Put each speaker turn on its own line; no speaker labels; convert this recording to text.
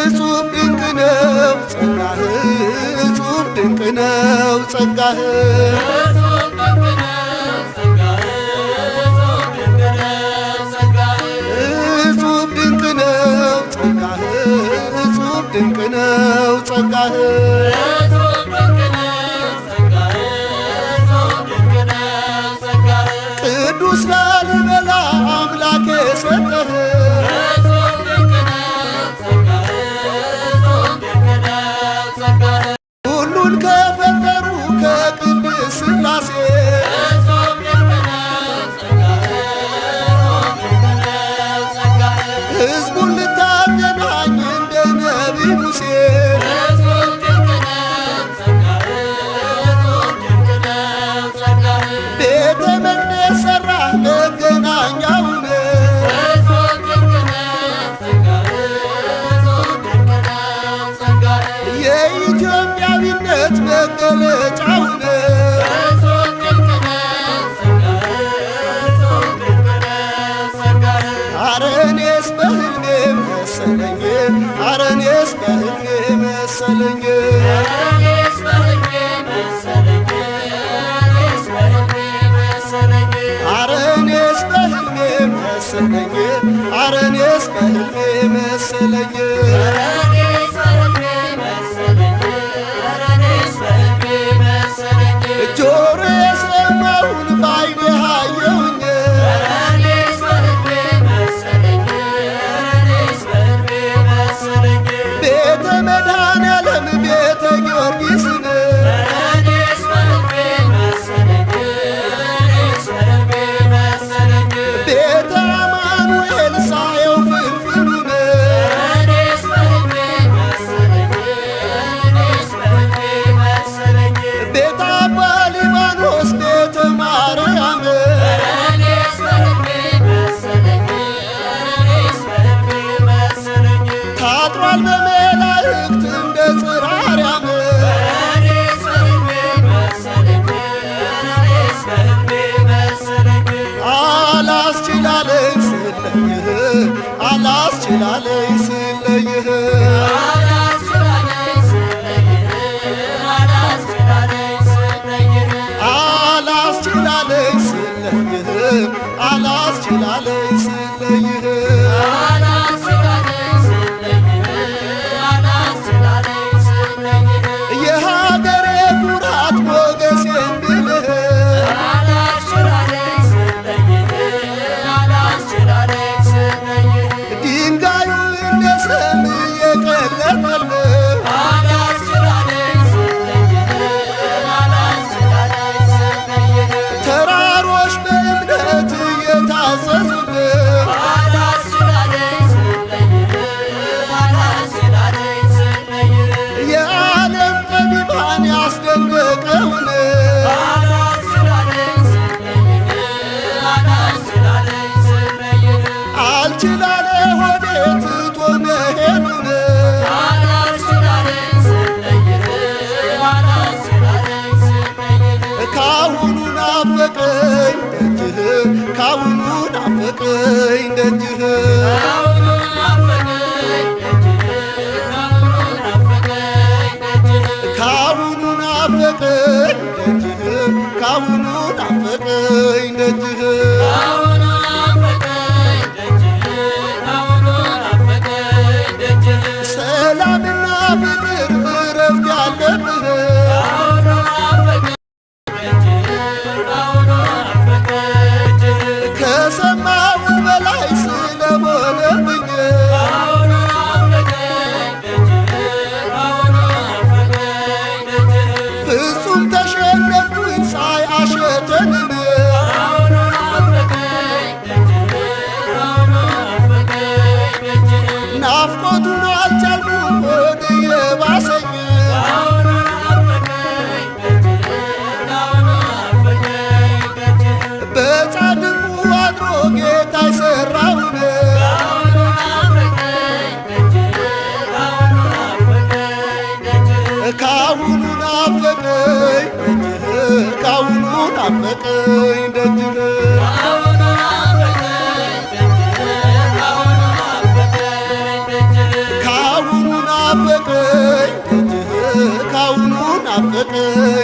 እጹብ ድንቅ ነው ጸጋህ እጹብ ድንቅ ነው ጸጋህ እጹብ ድንቅ ነው ጸጋህ እጹብ ድንቅ ነው ጸጋህ ቅዱስ ላሊበላ አምላክ የሰጠህ ሁሉን ከፈጠሩ ከቅድስት ሥላሴ ሕዝቡን ልታገናኝ እንደ ነቢይ ሙሴ ቤተ መቅደስ ሠራህ መገናኛውን የኢትዮጵያዊነት መገለጫውን ኧረ እኔስ በሕልሜ መሰለኝ ኧረ እኔስ በሕልሜ መሰለኝ ኧረ እኔስ በሕልሜ መሰለኝ ኧረ እኔስ በሕልሜ መሰለኝ ጆሮ የሰማውን በዓይኔ አየሁኝ ቤተ መድኃኔዓለም ቤተ ጊዮርጊስን ቤተ አማኑኤል ሳየው ፍልፍሉን ቤተ አባ ሊባኖስ ቤተ ማርያም ታጥሯል በመላእክት እንደ ጽርሐ አርያም አላስችላለኝ ስለይህ አላስችላለኝ ስለይህ አላስችላለኝ ስለይህ አላስችላለኝ ስለይህ የሀገሬ ኩራት ሞገሴ እንድልህ ድንጋዩ እንደ ሰም የቀለጠልህ ተራሮች በእምነት የታዘዙልህ የዓለም ጠቢባን ያስደነቀውን አልችላለ ሆዴ ትቶ መሄዱን ካሁኑ ናፈቀኝ ደጅህ ካሁኑ ናፈቀኝ ደጅህ ካሁኑ ናፈቀኝ ደጅህ ካሁኑ ናፈቀኝ ደጅህ ሰላምና ፍቅር እረፍት ያለብህ ከሰማሁት በላይ ስለሆነብኝ ፍጹም ተሸነፍኩኝ ሳይ አሸተንም ናፍቆቱን አልቻልኩም ሆድ ናፈቀኝ